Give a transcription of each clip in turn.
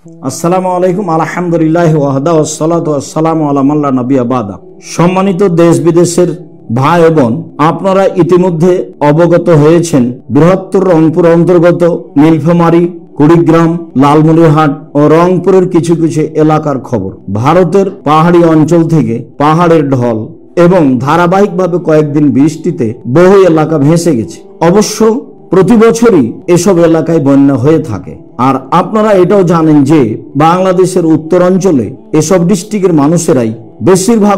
আসসালামু আলাইকুম আলহামদুলিল্লাহ ওয়াহদা ওয়াসসালাতু ওয়াসসালামু আলা মান লা নাবিয়্যা বাদা। সম্মানিত দেশ বিদেশের ভাই বোন, আপনারা ইতিমধ্যে অবগত হয়েছেন বৃহত্তর রংপুর অন্তর্গত নীলফামারী, কুড়িগ্রাম, লালমনিরহাট ও রংপুরের কিছু কিছু এলাকার খবর। ভারতের পাহাড়ি অঞ্চল থেকে পাহাড়ের ঢল এবং ধারাবাহিকভাবে কয়েকদিন বৃষ্টিতে বহু এলাকা ভেসে গেছে। অবশ্য প্রতি বছরই এসব এলাকায় বন্যা হয়ে থাকে। আর আপনারা এটাও জানেন যে বাংলাদেশের উত্তরাঞ্চলে এসব ডিস্ট্রিক্টের মানুষেরাই বেশিরভাগ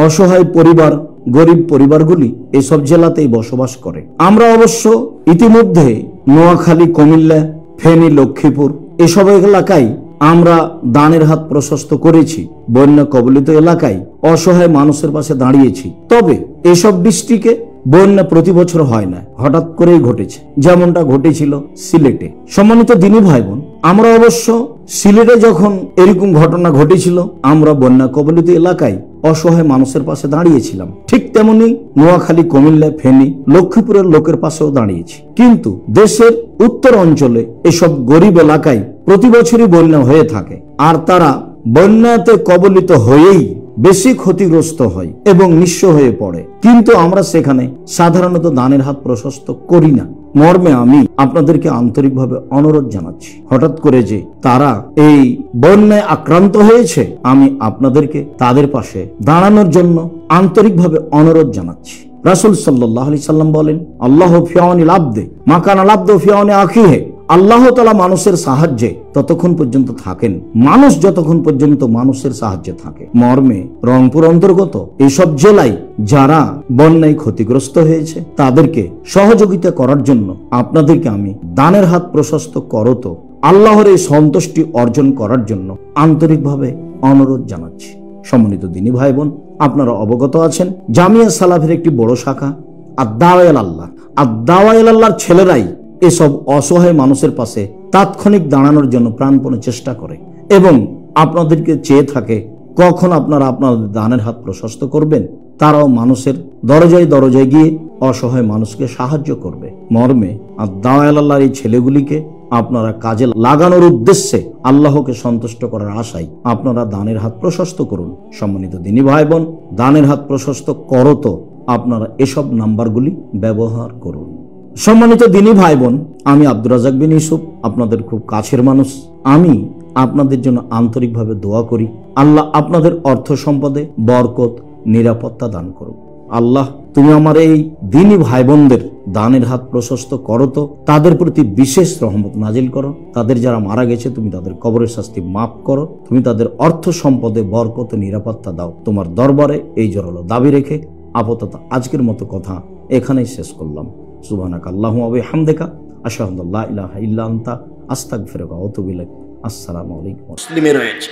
অসহায় পরিবার, গরিব পরিবারগুলি এসব জেলাতেই বসবাস করে। আমরা অবশ্য ইতিমধ্যে নোয়াখালী, কুমিল্লা, ফেনী, লক্ষ্মীপুর এসব এলাকায় আমরা দানের হাত প্রশস্ত করেছি। বন্যা কবলিত এলাকায় অসহায় মানুষের পাশে দাঁড়িয়েছি। তবে এসব ডিস্ট্রিক্টে বন্যা প্রতি বছর হয় না, হঠাৎ করেই ঘটেছে, যেমনটা ঘটেছিল সিলেটে। সম্মানিত দিনী ভাই বোন, আমরা অবশ্য সিলেটে যখন এরকম ঘটনা ঘটেছিল, আমরা বন্যা কবলিত এলাকায় অসহায় মানুষের পাশে দাঁড়িয়েছিলাম। ঠিক তেমনি নোয়াখালী, কুমিল্লা, ফেনী, লক্ষ্মীপুরের লোকের পাশেও দাঁড়িয়েছি। কিন্তু দেশের উত্তর অঞ্চলে এসব গরিব এলাকায় প্রতি বছরই বন্যা হয়ে থাকে, আর তারা বন্যাতে কবলিত হয়েই বেশি ক্ষতিগ্রস্ত হয় এবং নিঃস্ব হয়ে পড়ে। কিন্তু আমরা সেখানে সাধারণত দানের হাত প্রশস্ত করি না। মর্মে আমি আপনাদেরকে আন্তরিকভাবে অনুরোধ জানাচ্ছি, হঠাৎ করে যে তারা এই বন্যায় আক্রান্ত হয়েছে, আমি আপনাদেরকে তাদের পাশে দাঁড়ানোর জন্য আন্তরিকভাবে অনুরোধ জানাচ্ছি। রাসূল সাল্লাল্লাহু আলাইহি সাল্লাম বলেন, আল্লাহু ফি আউনিল আবদি মা কানাল আবদু ফি আউনি আখিহি। আল্লাহ তাআলা মানুষের সাহায্যে ততক্ষণ পর্যন্ত থাকেন, মানুষ যতক্ষণ পর্যন্ত মানুষের সাহায্যে থাকে। মর্মে রংপুর অন্তর্গত এইসব জেলায় যারা বন্যায় ক্ষতিগ্রস্ত হয়েছে তাদেরকে সহযোগিতা করার জন্য আপনাদেরকে আমি দানের হাত প্রশস্ত করত আল্লাহর এই সন্তুষ্টি অর্জন করার জন্য আন্তরিকভাবে অনুরোধ জানাচ্ছি। সম্মানিত দিনী ভাই বোন, আপনারা অবগত আছেন জামিয়া সালাফের একটি বড় শাখা আদ-দাওয়া ইলাল্লাহ। আদ-দাওয়া ইলাল্লাহর ছেলেরাই এসব অসহায় মানুষের পাশে তাৎক্ষণিক দাঁড়ানোর জন্য প্রাণপণে চেষ্টা করে এবং আপনাদেরকে চেয়ে থাকে কখন আপনারা আপনাদের দানের হাত প্রশস্ত করবেন। তারাও মানুষের দরজায় দরজায় গিয়ে অসহায় মানুষকে সাহায্য করবে। মর্মে আদ-দাওয়া ইলাল্লাহর এই ছেলেগুলিকে আপনারা কাজে লাগানোর উদ্দেশ্যে আল্লাহকে সন্তুষ্ট করার আশায় আপনারা দানের হাত প্রশস্ত করুন। সম্মানিত দিনী ভাই বোন, দানের হাত প্রশস্ত করত আপনারা এসব নাম্বারগুলি ব্যবহার করুন। সম্মানিত দিনী ভাই বোন, আমি আব্দুর রাজ্জাক বিন ইউসুফ, আপনাদের খুব কাছের মানুষ। আমি আপনাদের জন্য আন্তরিকভাবে দোয়া করি, আল্লাহ আপনাদের অর্থ সম্পদে বরকত, নিরাপত্তা দান করুক। আল্লাহ, তুমি আমার এই দিনী ভাই বোনদের দানের হাত প্রশস্ত করো, তো তাদের প্রতি বিশেষ রহমত নাজিল করো। তাদের যারা মারা গেছে তুমি তাদের কবরের শাস্তি মাফ করো। তুমি তাদের অর্থ সম্পদে বরকত, নিরাপত্তা দাও। তোমার দরবারে এই জোরালো দাবি রেখে আপাতত আজকের মতো কথা এখানেই শেষ করলাম। সুবহানাকা আল্লাহুম্মা ওয়া বিহামদিকা আশহাদু আল্লা ইলাহা ইল্লা আনতা আস্তাগফিরুকা ওয়া আতুবু ইলাইক। আসসালামু আলাইকুম। মুসলিমে রয়েছে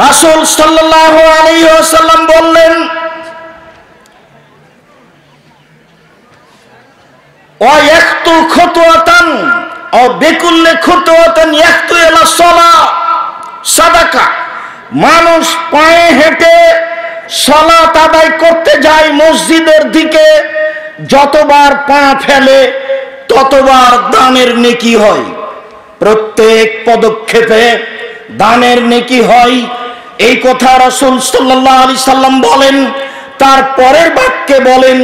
রাসূল সাল্লাল্লাহু আলাইহি ওয়াসাল্লাম বললেন, ওয়া ইয়াকতু খুতওয়াতান আও বিকুল্লি খুতওয়াতান ইয়াকতু ইলা সালাহ সাদাকা। মানুষ পায়ে হেঁটে সালাত আদায় করতে যায় মসজিদের দিকে, যতবার পা ফেলে ততবার দানের নেকি হয়। প্রত্যেক পদক্ষেপে দানের নেকি হয়, এই কথা রাসূল সাল্লাল্লাহু আলাইহি সাল্লাম বলেন। তার পরের বাক্যে বলেন,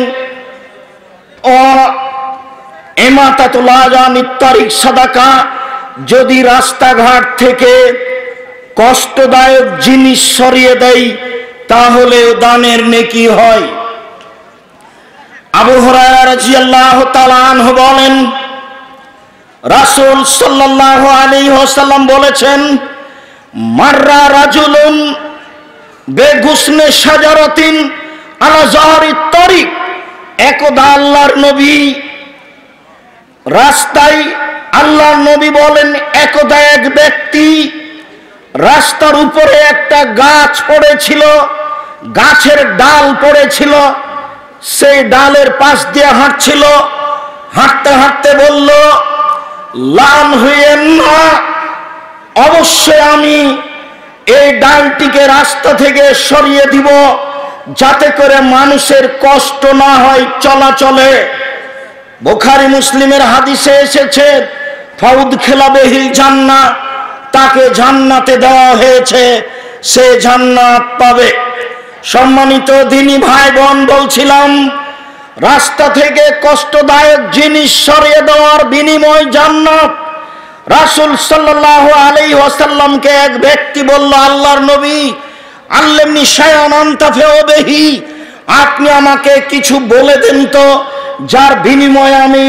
ও ইমাতাতুল আযানিত তারিক সাদাকা। যদি রাস্তাঘাট থেকে কষ্টদায়ক জিনিস সরিয়ে দেয় তাহলে দানের নেকি হয়। আবু হুরায়রা রাদিয়াল্লাহু তাআলা আনহু বলেন, রাসূল সাল্লাল্লাহু আলাইহি ওয়াসাল্লাম বলেছেন, মাররা রাজুলুন বেগুসনে শাজারাতিন আলা যাহরিত তারিক। একদা আল্লাহর নবী রাস্তায়, আল্লাহর নবী বলেন, একদা এক ব্যক্তি রাস্তার উপরে একটা গাছ পড়েছিল, গাছের ডাল পড়েছিল। সেই ডালের পাশ দিয়ে হাঁটছিল, হাঁটতে হাঁটতে বলল, লান হইয়েন না, অবশ্যই আমি এই ডালটিকে রাস্তা থেকে সরিয়ে দিব যাতে করে মানুষের কষ্ট না হয় চলাচলে। বুখারী মুসলিমের হাদিসে এসেছে, ফাউদখিলা বিহিল জান্নাহ, তাকে জান্নাতে দেওয়া হয়েছে, সে জান্নাত পাবে। সম্মানিত দ্বীনি ভাই বোন, বলছিলাম রাস্তা থেকে কষ্টদায়ক জিনিস সরিয়ে দেওয়ার বিনিময় জান্নাত। রাসূল সাল্লাল্লাহু আলাইহি ওয়াসাল্লামকে এক ব্যক্তি বলল, আল্লাহর নবী, আল্লিমনি শাইআন আনতাফিউ বিহি, আপনি আমাকে কিছু বলে দেন তো যার বিনিময়ে আমি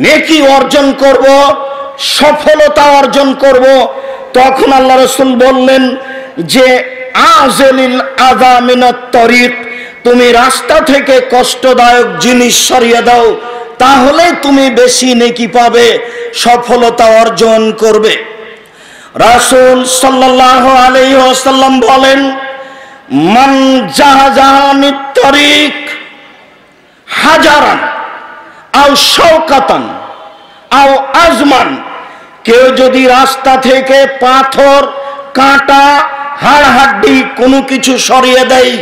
নেকি অর্জন করব, সফলতা অর্জন করব। তখন আল্লাহ রাসূল বললেন যে আযলিল আযা মিনাত তরিক, তুমি রাস্তা থেকে কষ্টদায়ক জিনিস সরিয়ে দাও, তাহলে তুমি বেশি নেকি পাবে, সফলতা অর্জন করবে। রাসূল সাল্লাল্লাহু আলাইহি ওয়াসাল্লাম বলেন, মান জাহাজানিত তরিক হাজারান আও শাওকাতান আও আজমান, কেউ যদি রাস্তা থেকে পাথর, কাঁটা, হাড় হাড্ডি কোনো কিছু সরিয়ে দেয়,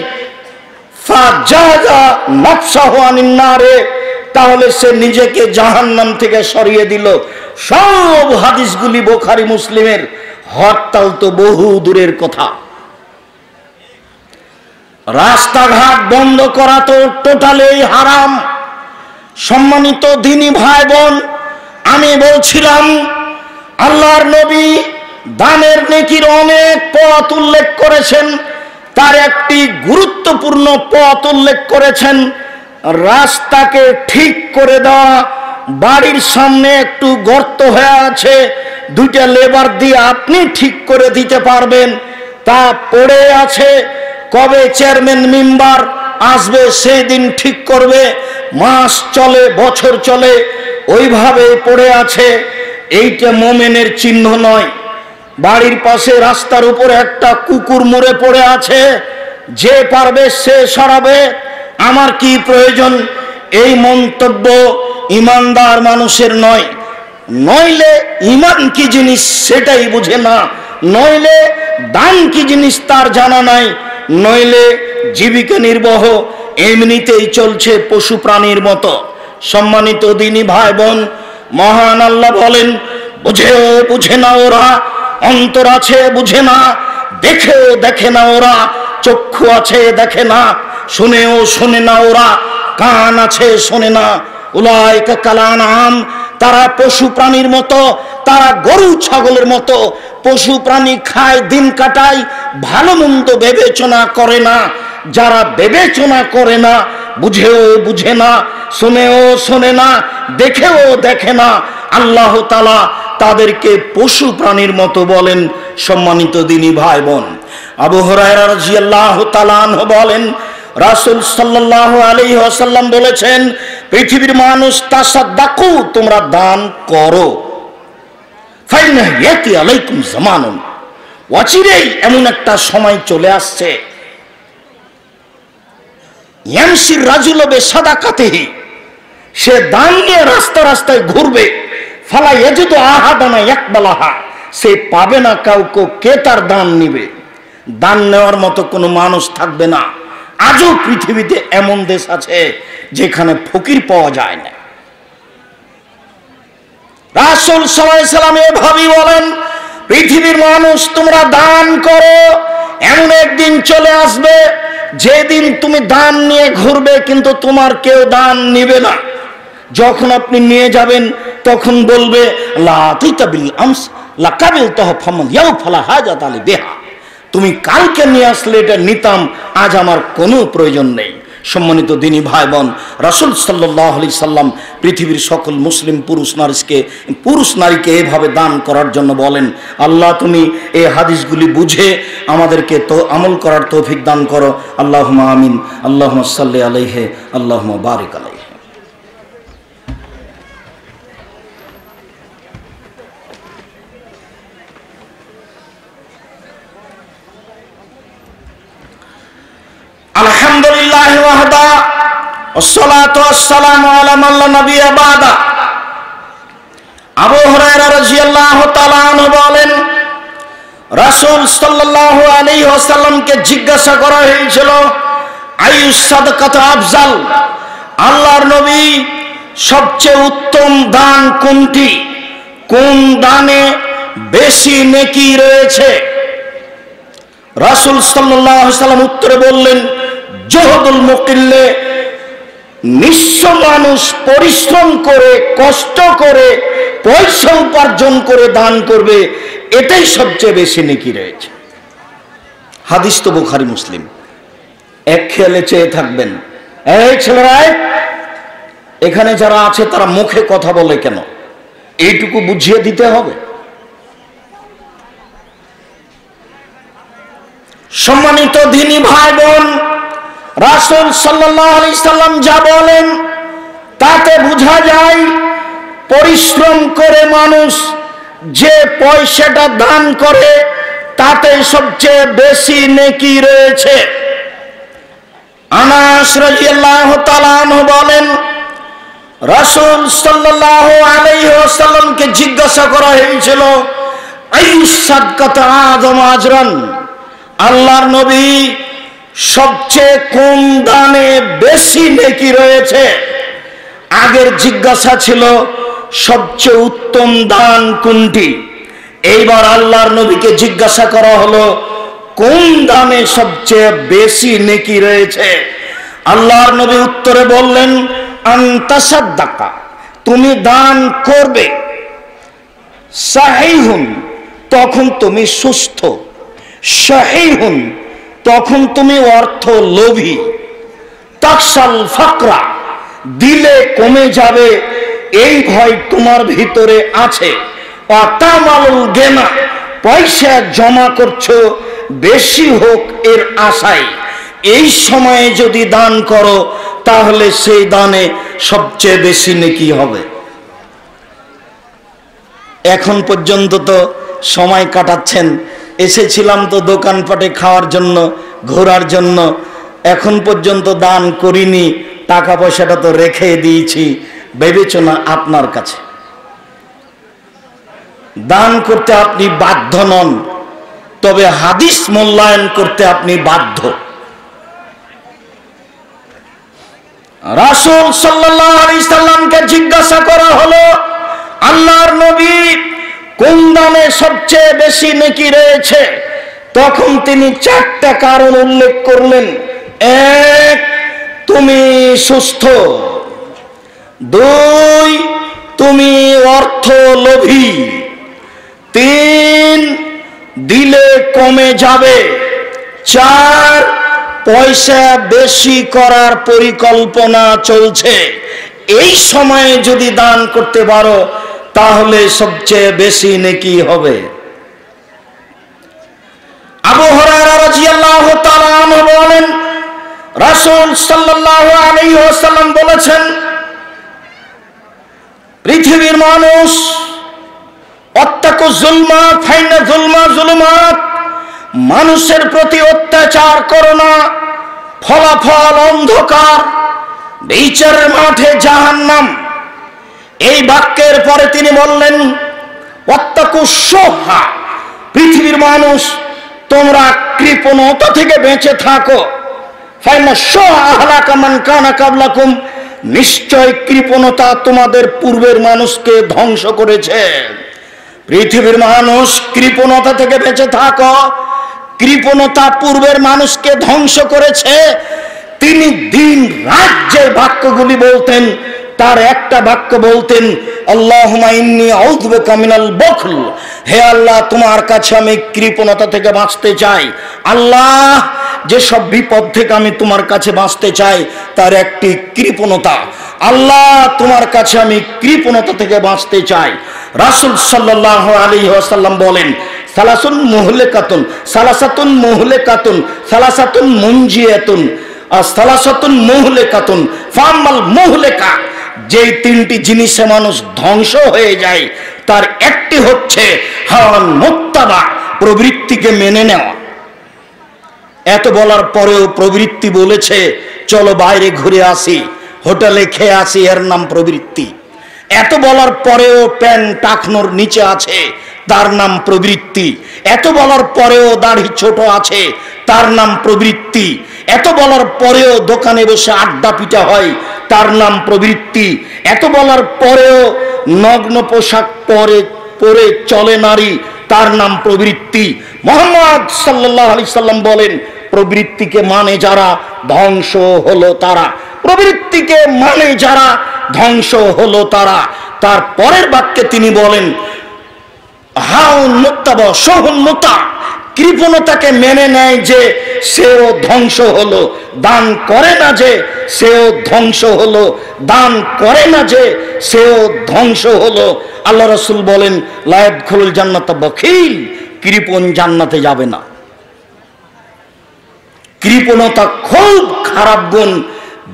ফাজাজা নাফসাহু আনিন নারে, তাহলে সে নিজেকে জাহান্নাম থেকে সরিয়ে দিল। সব হাদিসগুলি বুখারী মুসলিমের, হরতাল তো বহু দূরের কথা। রাস্তাঘাট বন্ধ করা তো টোটালি হারাম। সম্মানিত দ্বীনি ভাই বোন, আমি বলছিলাম আল্লাহর নবী দানের নেকির অনেক পথ উল্লেখ করেছেন, তার একটি গুরুত্বপূর্ণ পথ উল্লেখ করেছেন রাস্তাকে ঠিক করে দেওয়া। বাড়ির সামনে একটু গর্ত হয়ে আছে, দুইটা লেবার দিয়ে আপনি ঠিক করে দিতে পারবেন, তা পড়ে আছে, কবে চেয়ারম্যান মেম্বার আসবে সেই দিন ঠিক করবে, মাস চলে, বছর চলে, ওইভাবে পড়ে আছে। এইটা মোমেনের চিহ্ন নয়। বাড়ির পাশে রাস্তার উপরে একটা কুকুর মরে পড়ে আছে, যে পারবে সে সরাবে, আমার কি প্রয়োজন, এই মন্তব্য ইমানদার মানুষের নয়। নইলে ইমান কি জিনিস সেটাই বুঝে না, নইলে দান কি জিনিস তার জানা নাই, নইলে জীবিকা নির্বাহ এমনিতেই চলছে পশু প্রাণীর মতো। সম্মানিত দ্বীনি ভাই বোন, মহান আল্লাহ বলেন, বুঝেও বুঝে না ওরা, অন্তর আছে বুঝে না, দেখেও দেখে না ওরা, চক্ষু আছে দেখে না, শুনেও শোনে না ওরা, কান আছে শোনে না। উলাইকা কালানাম, তারা পশু প্রাণীর মতো, তারা গরু ছাগলের মতো পশু প্রাণী খায়, দিন কাটায়, ভালো মন্দ বিবেচনা করে না। যারা বিবেচনা করে না, বুঝেও বুঝে না, শুনেও শোনে না, দেখেও দেখে না, আল্লাহ তাআলা তাদেরকে পশু প্রাণীর মতো বলেন। সম্মানিত দ্বীনি ভাই বোন, আবু হুরায়রা রাদিয়াল্লাহু তাআলা আনহু বলেন, রাসূল সাল্লাল্লাহু আলাইহি ওয়াসাল্লাম বলেছেন, পৃথিবীর মানুষ তাসাদ্দাকু, তোমরা দান করো, ফাইন্না ইয়াতি আলাইকুম জামানুন, অচিরেই এমন একটা সময় চলে আসছে, ইয়ামশির রাজুলু বিসাদাকাতিহি, সে দান নিয়ে রাস্তা রাস্তায় ঘুরবে, ফালা ইয়াজিদু আহাদান ইয়াকবালাহা, সে পাবে না কাউকে কে তার দান নিবে, দান নেওয়ার মতো কোনো মানুষ থাকবে না। আজও পৃথিবীতে এমন দেশ আছে যেখানে ফকির পাওয়া যায় না। রাসূল সাল্লাল্লাহু আলাইহি সাল্লাম এভাবেই বলেন, পৃথিবীর মানুষ তোমরা দান করো, এমন একদিন চলে আসবে যেদিন তুমি দান নিয়ে ঘুরবে কিন্তু তোমার কেউ দান নিবে না। যখন আপনি নিয়ে যাবেন তখন বলবে লা তিতাবিল আমস লা কাবিল তাহফামান ইয়াফলা হাজাত আলী বিহা, তুমি কালকে নিয়ে আসলে এটা নিতাম, আজ আমার কোনো প্রয়োজন নেই। সম্মানিত দ্বীনি ভাই বোন, রাসূল সাল্লাল্লাহু আলাইহি সাল্লাম পৃথিবীর সকল মুসলিম পুরুষ নারীকে এভাবে দান করার জন্য বলেন। আল্লাহ তুমি এই হাদিসগুলি বুঝে আমাদেরকে তো আমল করার তৌফিক দান করো। আল্লাহুম্মা আমিন। আল্লাহুম্মা সাল্লি আলাইহি, আল্লাহুম্মা বারিক আলাইহি। আলহামদুলিল্লাহ ওয়াহদা, ওয়াসসালাতু ওয়াসসালামু আলা মান লা নাবিয়্যা বাদা। আবু হুরায়রা রাদিয়াল্লাহু তাআলা আনহু বলেন, রাসূল সাল্লাল্লাহু আলাইহি ওয়াসাল্লামকে জিজ্ঞাসা করা হয়েছিল, আইয়ুস সাদাকাতু আফজাল, আল্লাহর নবী সবচেয়ে উত্তম দান কোনটি? কোন দানে বেশি নেকি রয়েছে? রাসূল সাল্লাল্লাহু আলাইহি ওয়াসাল্লাম উত্তরে বললেন, জুহুদুল মুকিল্লে, নিঃস্ব মানুষ পরিশ্রম করে কষ্ট করে পয়সা উপার্জন করে দান করবে, এটাই সবচেয়ে বেশি নেকি রয়েছে। হাদিস তো বুখারী মুসলিম। এক খেয়ালে চেয়ে থাকবেন, এই ছেলেরা, এখানে যারা আছে তারা মুখে কথা বলে কেন? এইটুকু বুঝিয়ে দিতে হবে। সম্মানিত দ্বীনি ভাই বোন, রাসূল সাল্লাল্লাহু আলাইহি সাল্লাম যা বলেন তাতে বোঝা যায় পরিশ্রম করে মানুষ যে পয়সাটা দান করে তাতে সবচেয়ে বেশি নেকি রয়েছে। আনাস রাদিয়াল্লাহু তাআলা আনহু বলেন, রাসূল সাল্লাল্লাহু আলাইহি ওয়াসাল্লামকে জিজ্ঞাসা করা হয়েছিল, আইয়ুস সাদকাতি আযম আজরান, আল্লাহর নবী সবচেয়ে কোন দানে বেশি নেকি রয়েছে? আগের জিজ্ঞাসা ছিল সবচেয়ে উত্তম দান কোনটি। এইবার আল্লাহর নবীকে জিজ্ঞাসা করা হলো কোন দানে সবচেয়ে বেশি নেকি রয়েছে। আল্লাহর নবী উত্তরে বললেন, আনতাসাদ্দাকা, তুমি দান করবে, সাহিহুন, তখন তুমি সুস্থ, শাহীহুন, তখন তুমি অর্থ লোভী, তাকসাল ফাকরা, দিলে কমে যাবে এই ভয় তোমার ভিতরে আছে, অতামালুল গেনা, পয়সা জমা করছো বেশি হোক এর আশায়। এই সময়ে যদি দান করো তাহলে সেই দানে সবচেয়ে বেশি নেকি হবে। এখন পর্যন্ত তো সময় কাটাচ্ছেন, এসেছিলাম তো দোকানপাটে খাওয়ার জন্য, ঘোরার জন্য, এখন পর্যন্ত দান করিনি, টাকা পয়সাটা তো রেখে দিয়েছি। বিবেচনা আপনার কাছে, দান করতে আপনি বাধ্য নন, তবে হাদিস মূল্যায়ন করতে আপনি বাধ্য। রাসূল সাল্লাল্লাহু আলাইহি সাল্লামকে জিজ্ঞাসা করা হলো, আল্লাহর নবী কোন দানে সবচেয়ে বেশি নেকি রয়েছে? তখন তিনি 4টা কারণ উল্লেখ করলেন। 1, তুমি সুস্থ। 2, তুমি অর্থ লোভী। 3, দিলে কমে যাবে। 4, পয়সা বেশি করার পরিকল্পনা চলছে। এই সময়ে যদি দান করতে পারো তাহলে সবচেয়ে বেশি নেকি হবে। আবু হুরায়রা রাদিয়াল্লাহু তাআলা আনহু বলেন, রাসূল সাল্লাল্লাহু আলাইহি ওয়াসাল্লাম বলেছেন, পৃথিবীর মানুষ, অত্তাকু যুলমা ফাইনা যুলমা যুলুমাত, মানুষের প্রতি অত্যাচার করো না, ফলাফল অন্ধকার, বিচারের মাঠে জাহান্নাম। এই বাক্যের পরে তিনি বললেন, ওয়াত্তাকু শুহা, পৃথিবীর মানুষ তোমরা কৃপণতা থেকে বেঁচে থাকো। ফাইনা শুহা আহলাকা মান কানা কাবলাকুম, নিশ্চয় কৃপণতা তোমাদের পূর্বের মানুষকে ধ্বংস করেছে। পৃথিবীর মানুষ কৃপণতা থেকে বেঁচে থাকো, কৃপণতা পূর্বের মানুষকে ধ্বংস করেছে। তিনি দিন রাত যে বাক্যগুলি বলতেন তার একটা বাক্য বলতেন, আল্লাহুম্মা ইন্নী আউযু বিকা মিনাল বুখল, হে আল্লাহ তোমার কাছে আমি কৃপণতা থেকে বাঁচতে চাই। আল্লাহ, যে সব বিপদ থেকে আমি তোমার কাছে বাঁচতে চাই তার একটি কৃপণতা। আল্লাহ, তোমার কাছে আমি কৃপণতা থেকে বাঁচতে চাই। রাসূল সাল্লাল্লাহু আলাইহি ওয়াসাল্লাম বলেন, সালাসুন মুহলিকাতুন, সালাসাতুন মুহলিকাতুন, সালাসাতুন মুনজিয়াতুন, আর সালাসাতুন মুহলিকাতুন, ফামাল মুহলিকা, যেই 3টি জিনিসে মানুষ ধ্বংস হয়ে যায় তার একটি হচ্ছে হাওয়ান মুত্তাবা, প্রবৃত্তিকে মেনে নেওয়া। এত বলার পরেও প্রবৃত্তি বলেছে চলো বাইরে ঘুরে আসি, হোটেলে খেয়ে আসি, এর নাম প্রবৃত্তি। এত বলার পরেও প্যান্ট টাকনোর নিচে আছে, তার নাম প্রবৃত্তি। এত বলার পরেও দাড়ি ছোট আছে, তার নাম প্রবৃত্তি। এত বলার পরেও দোকানে বসে আড্ডা পিটা হয়, তার নাম প্রবৃত্তি। এত বলার পরেও নগ্ন পোশাক পরে পরে চলে নারী, তার নাম প্রবৃত্তি। মুহাম্মদ সাল্লাল্লাহু আলাইহি সাল্লাম বলেন, প্রবৃত্তিকে মানে যারা ধ্বংস হলো তারা, প্রবৃত্তিকে মানে যারা ধ্বংস হলো তারা। তার পরের বাক্যে তিনি বলেন, হাউন মুত্তাবা সহুন মুতা, কৃপণতাকে মেনে নেয় যে সেও ধ্বংস হলো, দান করে না যে সেও ধ্বংস হলো, দান করে না যে সেও ধ্বংস হলো। আল্লাহ রাসূল বলেন, লা ইয়াদখুলুল জান্নাতা বখিল, কৃপণ জান্নাতে যাবে না। কৃপণতা খুব খারাপ গুণ,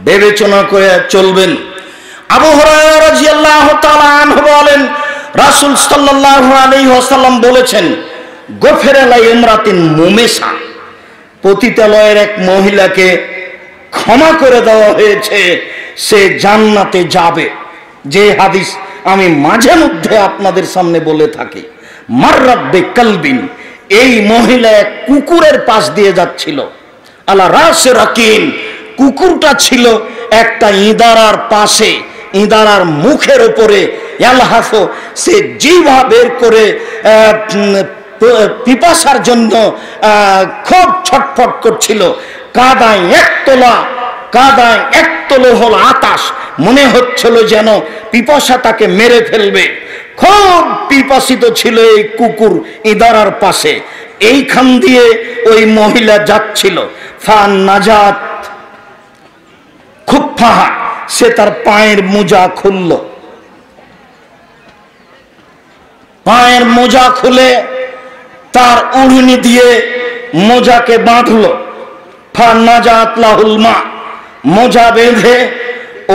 বিবেচনা করে চলবেন। আবু হুরায়রা রাদিয়াল্লাহু তাআলা আনহু বলেন, রাসূল সাল্লাল্লাহু আলাইহি ওয়াসাল্লাম বলেছেন, গফিরা লা ইমরাতিন মুমেসা, পতিতালয়ের এক মহিলাকে ক্ষমা করে দেওয়া হয়েছে, সে জান্নাতে যাবে। যে হাদিস আমি মাঝে মধ্যে আপনাদের সামনে বলে থাকি। মাররাত বিকালবিন, এই মহিলা এক কুকুরের পাশ দিয়ে যাচ্ছিল, আলা রাসে রাকিন, কুকুরটা ছিল একটা ইঁদারার পাশে, ইঁদারার মুখের উপরে। ইয়ালহাফু, সে জিহ্বা বের করে পিপাসার জন্য খুব ছটফট করছিল। কাদায় একতলা হল আতাশ, মনে হচ্ছিল যেন পিপাসা তাকে মেরে ফেলবে। খুব পিপাসিত ছিল এই কুকুর ইঁদারার পাশে। এইখান দিয়ে ওই মহিলা যাচ্ছিল। ফান নাজাত খুফফাহা, সে তার পায়ের মোজা খুলল, পায়ের মোজা খুলে তার উড়নি দিয়ে মোজাকে বাঁধল। ফান নাজাত লাহুল মা, মোজা বেঁধে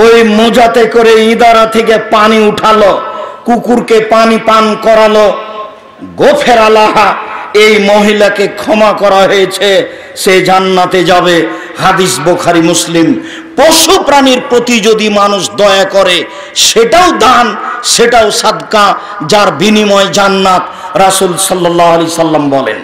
ওই মোজাতে করে ইঁদারা থেকে পানি উঠালো, কুকুরকে পানি পান করালো। গোফেরা লাহা, এই মহিলাকে ক্ষমা করা হয়েছে, সে জান্নাতে যাবে। হাদিস বুখারী মুসলিম। পশু প্রাণীর প্রতি যদি মানুষ দয়া করে, সেটাও দান, সেটাও সাদকা, যার বিনিময় জান্নাত, রাসূল সাল্লাল্লাহু আলাইহি সাল্লাম বলেন।